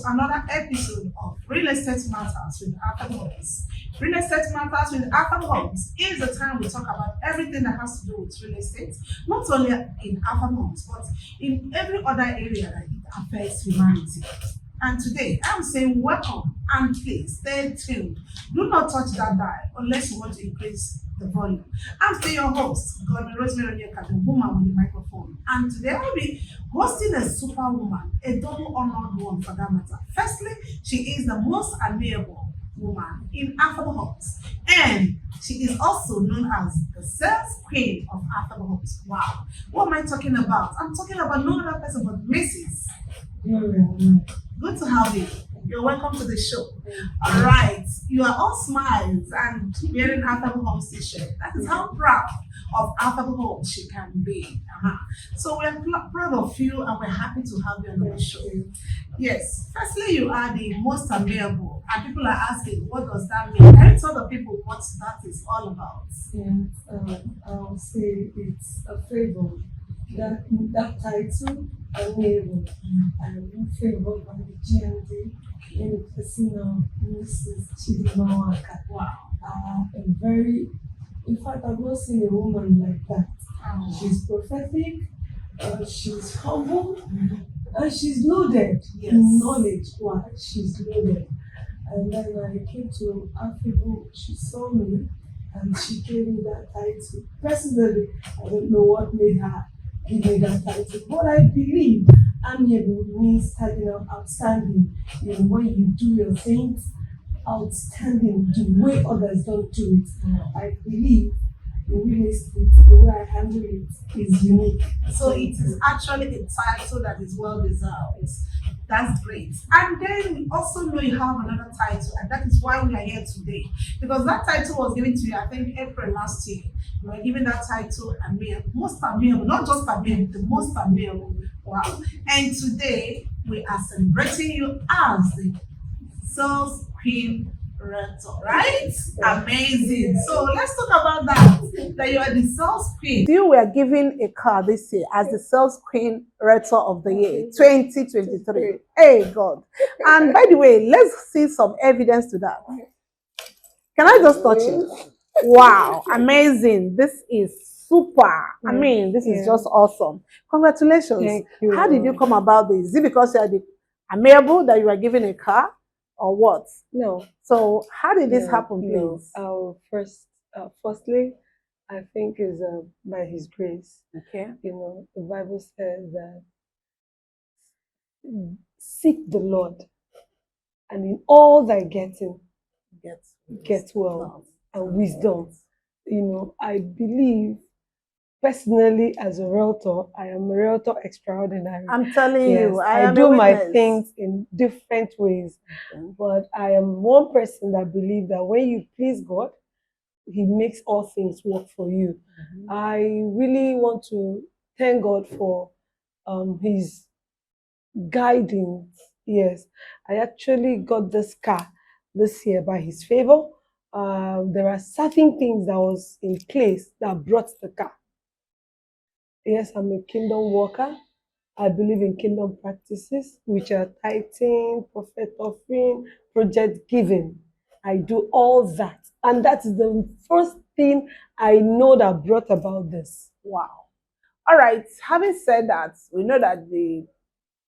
another episode of Real Estate Matters with Affable Homes. Real Estate Matters with Affable Homes is the time we talk about everything that has to do with real estate, not only in Affable Homes, but in every other area that it affects humanity. And today, I'm saying welcome and please stay tuned. Do not touch that dial unless you want to increase the volume. I'm still your host, Godwin Rosemary Onyeka, the woman with the microphone. And today I'll be hosting a superwoman, a double honored one for that matter. Firstly, she is the most amiable woman in Affable Homes. And she is also known as the sales queen of Affable Homes. Wow. What am I talking about? I'm talking about no other person but Mrs. Good to have you. You're welcome to the show. All right. You are all smiles and wearing Affable Homes t-shirt. That is how proud of Affable Homes she can be. So we're proud of you and we're happy to have you on the show. Yes. Firstly, you are the most amiable. And people are asking, what does that mean? Can you tell the people what that is all about? Yes, I'll say it's a favor. That title, Affable, I'm favored by the GMD in the person of Mrs. Chidimawaka. Wow. A very, in fact, I've not seen a woman like that. She's prophetic, she's humble, and she's loaded in knowledge. Wow, she's loaded. And then when I came to Affable, she saw me and she gave me that title. Personally, I don't know what made her give me that title, but I believe amiable means standing out outstanding. You know, when you do your things outstanding, the way others don't do it. I believe in real estate, the way I handle it is unique. So it is actually a title that is well deserved. That's great. And then we also know you have another title, and that is why we are here today. Because that title was given to you, I think, April last year. You were given that title, most amiable, not just amiable, the most amiable. Wow. And today we are celebrating you as the sales queen rector, right? Amazing. So let's talk about that you are the sales queen. You were given a car this year as the sales queen rector of the year 2023. Hey God. And by the way, let's see some evidence to that. Can I just touch it? Wow, amazing. This is super. I mean, this is just awesome. Congratulations. Thank you. How did you come about this? Is it because you are the amiable that you were given a car or what? No. So how did this happen, please? Firstly, I think is by His grace. Okay. You know, the Bible says that seek the Lord, and in all thy getting, get wealth and wisdom. You know, I believe personally as a realtor, I am a realtor extraordinary. I'm telling you, I do my things in different ways, but I am one person that believes that when you please God, He makes all things work for you. I really want to thank God for His guidance. Yes, I actually got this car this year by His favor. There are certain things that was in place that brought the car. Yes, I'm a kingdom worker. I believe in kingdom practices, which are tithing, prophet offering, project giving. I do all that. And that is the first thing I know that brought about this. Wow. All right. Having said that, we know that the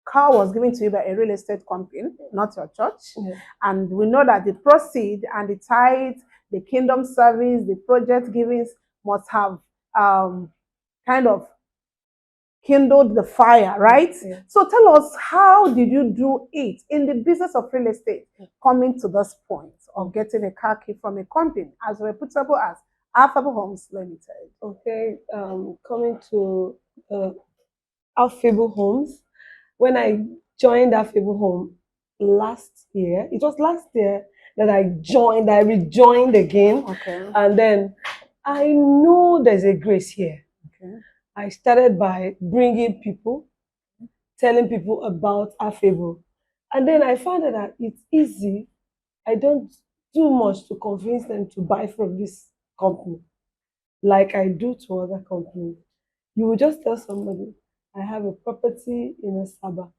car was given to you by a real estate company, not your church. And we know that the proceed and the tithe, the kingdom service, the project givings must have kind of kindled the fire, right? So tell us, how did you do it in the business of real estate, coming to this point of getting a car key from a company as reputable as Affable Homes Limited? Okay, coming to Affable Homes, when I joined Affable Home last year, it was last year that I rejoined again. Okay. And then I know there's a grace here. Okay. I started by bringing people, telling people about Affable. And then I found out that it's easy. I don't do much to convince them to buy from this company like I do to other companies. You will just tell somebody, I have a property in Asaba.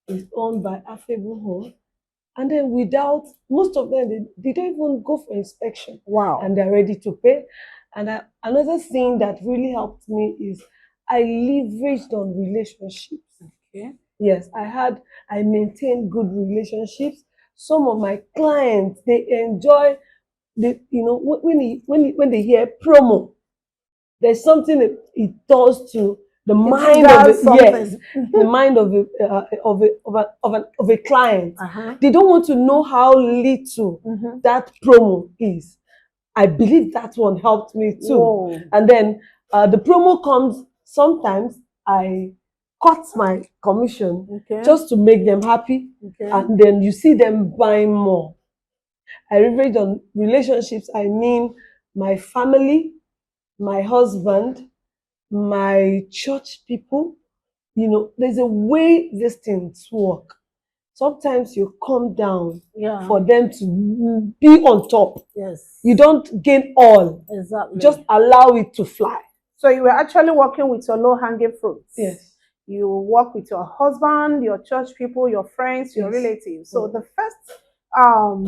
It's owned by Affable Home. And then without, most of them, they don't even go for inspection Wow. and they're ready to pay. And another thing that really helped me is I leveraged on relationships. Okay. Yes, I maintained good relationships. Some of my clients, they enjoy when they hear promo, there's something it does to the mind of triggers yes, something. the mind of a client. Uh-huh. They don't want to know how little that promo is. I believe that one helped me too. Whoa. And then the promo comes, sometimes I cut my commission Okay. just to make them happy. Okay. And then you see them buying more. I leverage on relationships. I mean, my family, my husband, my church people. There's a way these things work. Sometimes you come down Yeah. for them to be on top. Yes. You don't gain all. Exactly. Just allow it to fly. So you were actually working with your low-hanging fruits. Yes. You work with your husband, your church people, your friends, your Yes. relatives. So the first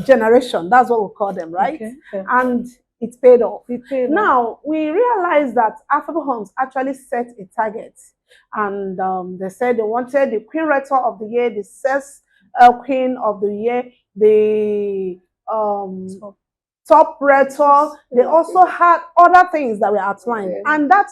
generation, that's what we call them, right? Okay. Yeah. And it paid off. It paid off. Now, we realized that Affable Homes actually set a target. And they said they wanted the Queen Rector of the Year, the Sales Queen of the Year, the top rector. They also had other things that were outlined. Yeah. And that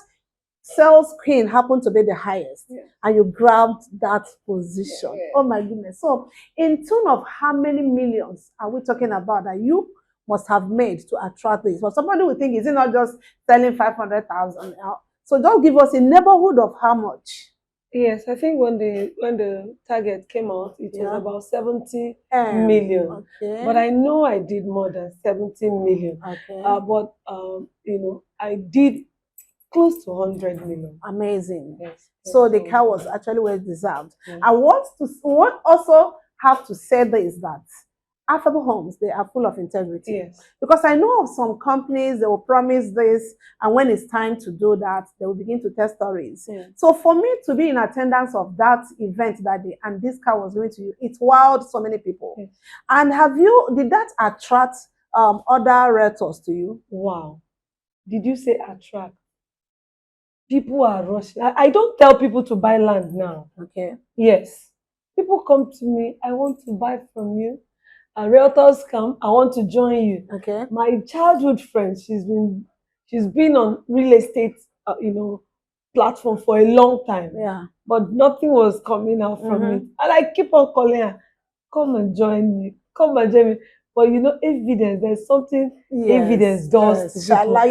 sales queen happened to be the highest. Yeah. And you grabbed that position. Yeah. Oh my goodness. So in tune of how many millions are we talking about that you must have made to attract this? But somebody would think, is it not just selling 500,000? So just give us a neighborhood of how much. Yes, I think when the target came out, it was about 70 million. Okay. But I know I did more than 70 million. Okay. But I did close to 100 million. Amazing. Yes. So the car was actually well deserved. Yes. I want also have to say this, that Affable Homes, they are full of integrity. Yes. Because I know of some companies, they will promise this, and when it's time to do that, they will begin to tell stories. Yes. So for me to be in attendance of that event that day, and this car was going to you, it wowed so many people. Yes. And did that attract other realtors to you? Wow. Did you say attract? People are rushing. I don't tell people to buy land now. Okay. Yes. People come to me, I want to buy from you. And realtors come, I want to join you. Okay. My childhood friend, she's been on real estate, platform for a long time. Yeah. But nothing was coming out from it. And I keep on calling her, come and join me, come and join me. But evidence, there's something evidence does to people.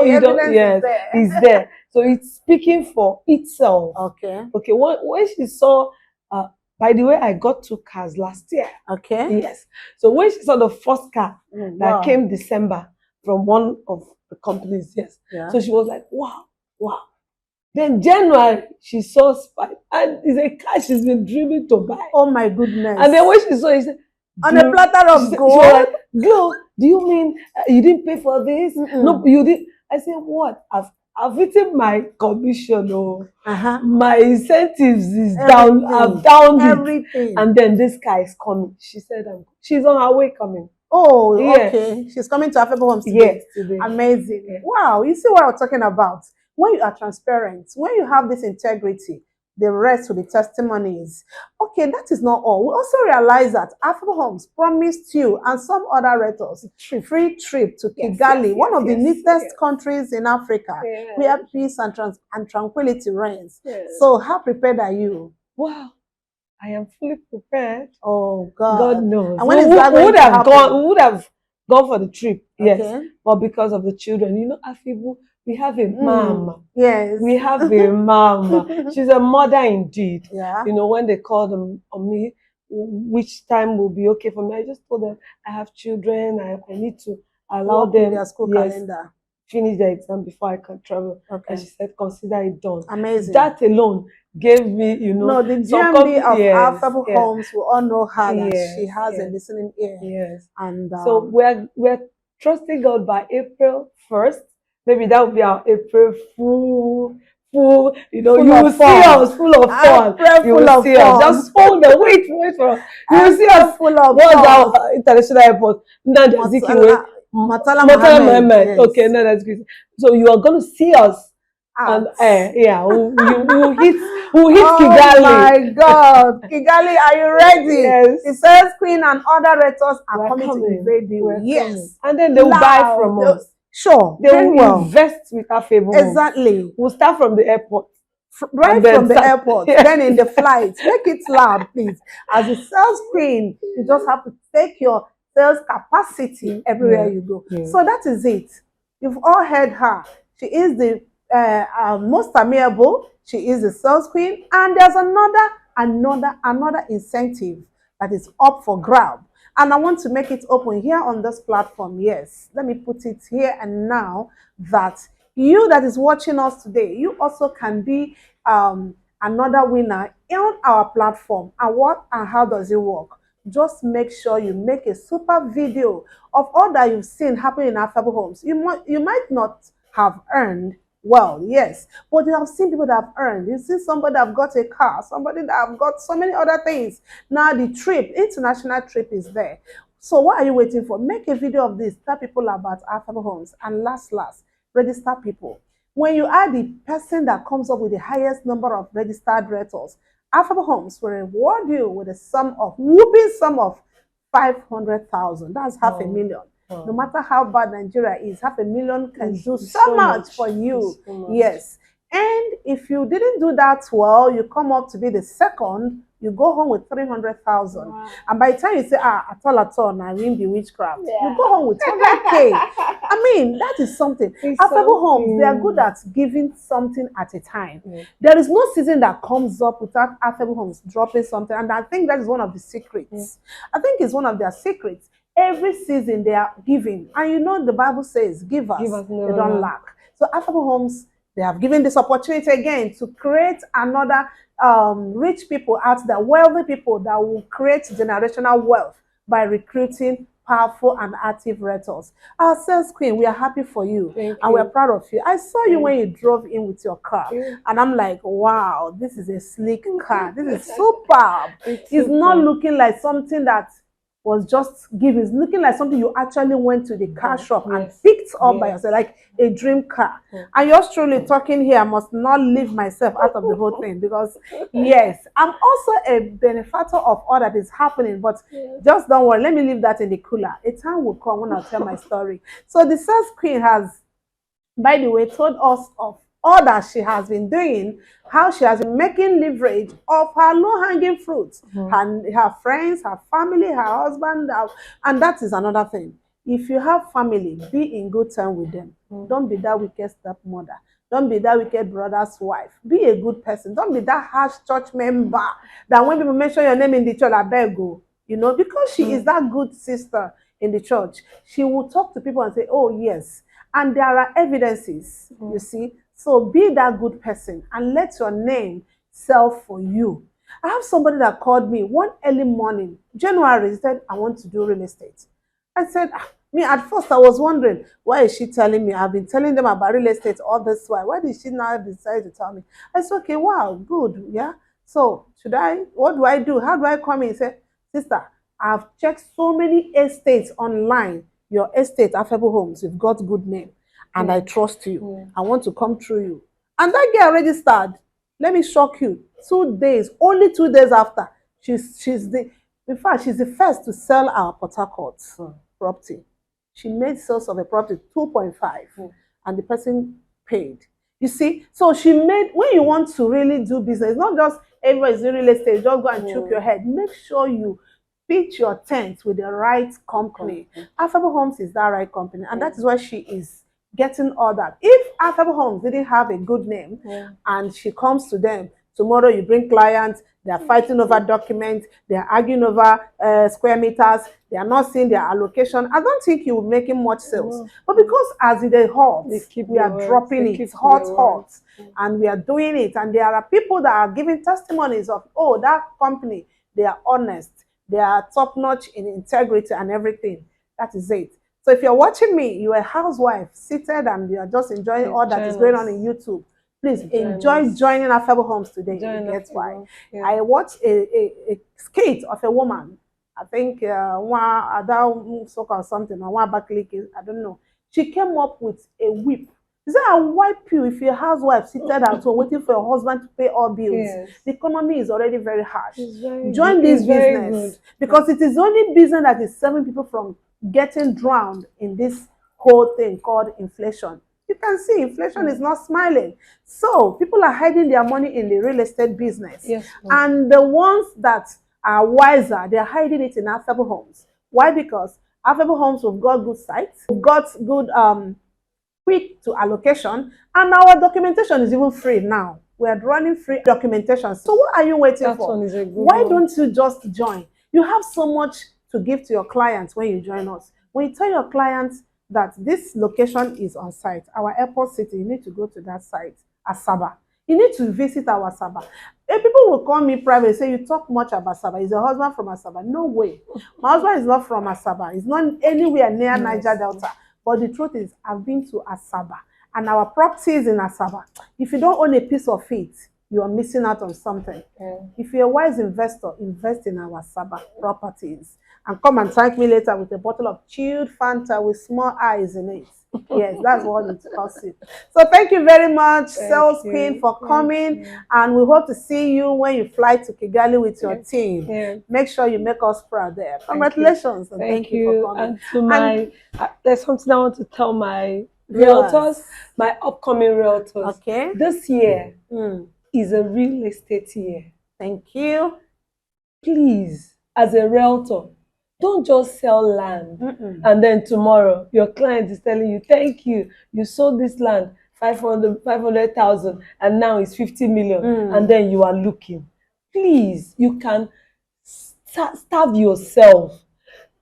You don't have to be It's there. So it's speaking for itself. Okay. Okay, when she saw, by the way, I got 2 cars last year. Okay. Yes. So when she saw the first car that came December from one of the companies, yes. Yeah. So she was like, wow. Then January, she saw Spike, and it's a car she's been dreaming to buy. Oh my goodness. And then when she saw it, she said, on a platter of gold. She was like, Glo, do you mean you didn't pay for this? No, you didn't. I said, what? I've eaten my commission, my incentives is down. I've downed everything. And then this guy is coming. She said, she's on her way coming. Oh, yes. Okay. She's coming to Affable Homes today. Yes, today. Amazing. Yes. Wow. You see what I'm talking about? When you are transparent, when you have this integrity, the rest will be testimonies. Okay, that is not all. We also realize that Affable Homes promised you and some other realtors free trip to Kigali, one of the neatest countries in Africa, where peace and tranquility reigns. Yes. So how prepared are you? Wow, I am fully prepared. Oh God. God knows. And when is that going to happen? We would have gone for the trip, yes. But because of the children, Affable, we have a mom. Yes. We have a mom. She's a mother indeed. Yeah. When they called on me, which time will be okay for me, I just told them I have children. I need to allow them their school calendar. Finish their exam before I can travel. Okay. And she said, consider it done. Amazing. That alone gave me, No, the GMD of Affable Homes, we all know her that she has a listening ear. Yes. And so we're trusting God by April 1st. Maybe that will be our April full full, Full you will of see fun. us full of I fun. pray You full will of see us. fun. Just hold on, wait for us. You I will see pray us. full of What's fun. our international airport? Nnamdi Azikiwe. Matala Murtala Mohammed, Mohammed. Okay, yes. no, that's good. So you are going to see us. And Out. yeah, we'll hit Oh Kigali. my God. Kigali, are you ready? Yes. The sales queen and other rectors are We're coming to coming. invade you. We're Yes. coming. And then they will buy from Loud. us. Sure. They Very will well. invest with Affable Homes. Exactly. We'll start from the airport. Right And then from the start- airport, Yeah. then in the flight. Make it loud, please. As a sales queen, you just have to take your sales capacity everywhere you go. Yeah. So that is it. You've all heard her. She is the most amiable. She is the sales queen. And there's another incentive that is up for grab. And I want to make it open here on this platform. Yes, let me put it here and now that you that is watching us today, you also can be another winner on our platform. And what and how does it work? Just make sure you make a super video of all that you've seen happen in Affable Homes. You might not have earned well, yes, but you have seen people that have earned. You see somebody that have got a car, somebody that have got so many other things. Now the international trip is there. So what are you waiting for? Make a video of this. Tell people about Affable Homes. And last, register people. When you are the person that comes up with the highest number of registered rentals, Affable Homes will reward you with a whooping sum of 500,000. That's half a million. No matter how bad Nigeria is, half a million can do so much for you. Yes. And if you didn't do that well, you come up to be the second, you go home with 300,000. Wow. And by the time you say, at all, I win the witchcraft, you go home with 100K. I mean, that is something. Affable Homes, they are good at giving something at a time. Yeah. There is no season that comes up without Affable Homes dropping something. And I think that is one of the secrets. Yeah. I think it's one of their secrets. Every season they are giving. And the Bible says, give us, they don't lack. So Affable Homes, they have given this opportunity again to create another rich people out there, wealthy people that will create generational wealth by recruiting powerful and active rentals. Our sales queen, we are happy for you. And we're proud of you. I saw you when you drove in with your car. And I'm like, wow, this is a sleek car. This is superb. It's not looking like something that was just given. It's looking like something you actually went to the car shop and picked up by yourself, like a dream car. And you're truly talking here. I must not leave myself out of the whole thing because, yes, I'm also a benefactor of all that is happening. But just don't worry. Let me leave that in the cooler. A time will come when I'll tell my story. So the sales queen has, by the way, told us of all that she has been doing, how she has been making leverage of her low-hanging fruits, and her friends, her family, her husband, and that is another thing. If you have family, be in good time with them. Don't be that wicked stepmother. Don't be that wicked brother's wife. Be a good person. Don't be that harsh church member that when people mention your name in the church, I beg you. Because she is that good sister in the church. She will talk to people and say, oh, yes. And there are evidences, you see. So be that good person and let your name sell for you. I have somebody that called me one early morning, January, he said, I want to do real estate. I said, at first I was wondering, why is she telling me? I've been telling them about real estate all this while. Why did she now decide to tell me? I said, okay, wow, good, yeah. So what do I do? How do I come in? He said, sister, I've checked so many estates online. Your estate, Affable Homes, you've got good name. And I trust you. I want to come through you. And that girl registered. Let me shock you. Only 2 days after, in fact, she's the first to sell our Port Harcourt property. She made sales of a property 2.5, and the person paid. You see, so when you want to really do business, it's not just everybody's doing real estate, just go and choke your head. Make sure you pitch your tent with the right company. Affable Homes is that right company, and that is why she is getting all that. If Affable Homes didn't have a good name and she comes to them, tomorrow you bring clients, they are fighting over documents, they are arguing over square meters, they are not seeing their allocation, I don't think you will make much sales. But because as it is hot, we are dropping it hot, and we are doing it, and there are people that are giving testimonies of, oh, that company, they are honest, they are top-notch in integrity and everything. That is it. So if you're watching me, you're a housewife seated and you're just enjoying all that is going on in YouTube, Please Join enjoy us. joining Affable Homes today. Join That's why. Affable. Yeah. I watched a skit of a woman. I think one other sock or something, or one back I don't know. She came up with a whip. She said, I'll wipe you if you're a housewife seated at home waiting for your husband to pay all bills. Yes. The economy is already very harsh. It's very Join good. this It's very business good. because it is the only business that is saving people from getting drowned in this whole thing called inflation. You can see inflation is not smiling. So people are hiding their money in the real estate business. Yes. And the ones that are wiser, they're hiding it in Affable Homes. Why? Because Affable Homes, we've got good sites, we've got good quick to allocation, and our documentation is even free now. We are running free documentation. So what are you waiting That for? one is a good Why one. don't you just join? You have so much to give to your clients when you join us. When you tell your clients that this location is on site, our airport city, you need to go to that site, Asaba. You need to visit our Asaba. If people will call me private and say, you talk much about Asaba. Is your husband from Asaba? No way. My husband is not from Asaba. He's not anywhere near Niger Delta. But the truth is, I've been to Asaba, and our properties in Asaba. If you don't own a piece of it, you are missing out on something. Yeah. If you're a wise investor, invest in our Asaba properties and come and thank me later with a bottle of chilled Fanta with small eyes in it. Yes, that's what it costs you. So thank you very much, Sales Queen, for coming. And we hope to see you when you fly to Kigali with your team. Yeah. Make sure you make us proud there. Congratulations, and thank you for coming. And to my, there's something I want to tell my realtors, my upcoming realtors. Okay. This year is a real estate year. Thank you. Please, as a realtor, don't just sell land and then tomorrow your client is telling you, thank you, you sold this land 500,000 and now it's 50 million and then you are looking. Please, you can starve yourself.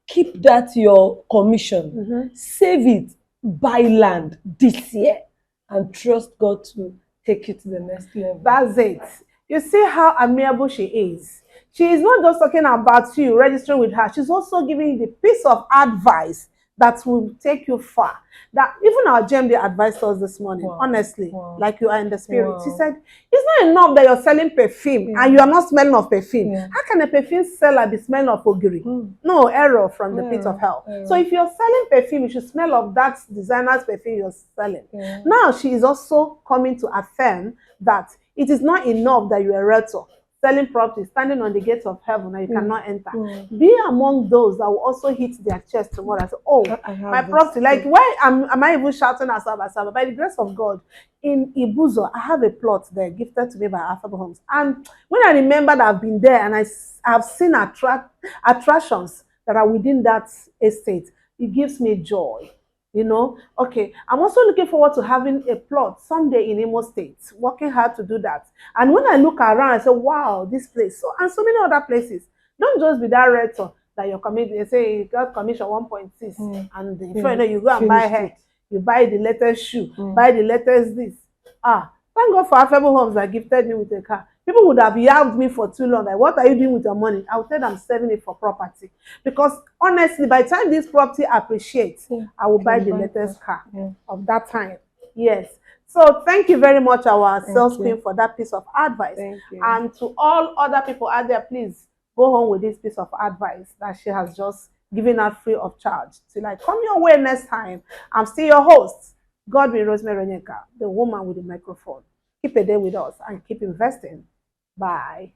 Keep that your commission. Save it. Buy land this year and trust God to take you to the next level. That's it. You see how amiable she is. She is not just talking about you registering with her. She's also giving you the piece of advice that will take you far. That even our GMD advised us this morning, honestly, like you are in the spirit. She said, it's not enough that you're selling perfume and you are not smelling of perfume. How can a perfume seller be smelling of ogiri? No, error from the pit of hell. So if you're selling perfume, you should smell of that designer's perfume you're selling. Now she is also coming to affirm that it is not enough that you're a realtor selling property, standing on the gates of heaven and you cannot enter. Be among those that will also hit their chest tomorrow and say, oh, my property, like why am I even shouting Asaba, Asaba? By the grace of God, in Ibuzo, I have a plot there gifted to me by Affable Homes. And when I remember that I've been there and I have seen attractions that are within that estate, it gives me joy. You know, okay, I'm also looking forward to having a plot someday in Imo State, working hard to do that. And when I look around, I say, wow, this place, so and so many other places. Don't just be that realtor that you're committed. They say you got commission 1.6, and before you know, you go and buy hair, you buy the latest shoe, buy the latest this. Thank God for Affable Homes that gifted me with a car. People would have yelled me for too long. Like, what are you doing with your money? I would tell them I'm saving it for property. Because honestly, by the time this property appreciates, I will buy the latest car of that time. Yes. So thank you very much, our sales queen, for that piece of advice. And to all other people out there, please go home with this piece of advice that she has just given out free of charge. Till I come your way next time, I'm still your host, Godwin Rosemary Renyeka, the woman with the microphone. Keep a day with us and keep investing. Bye.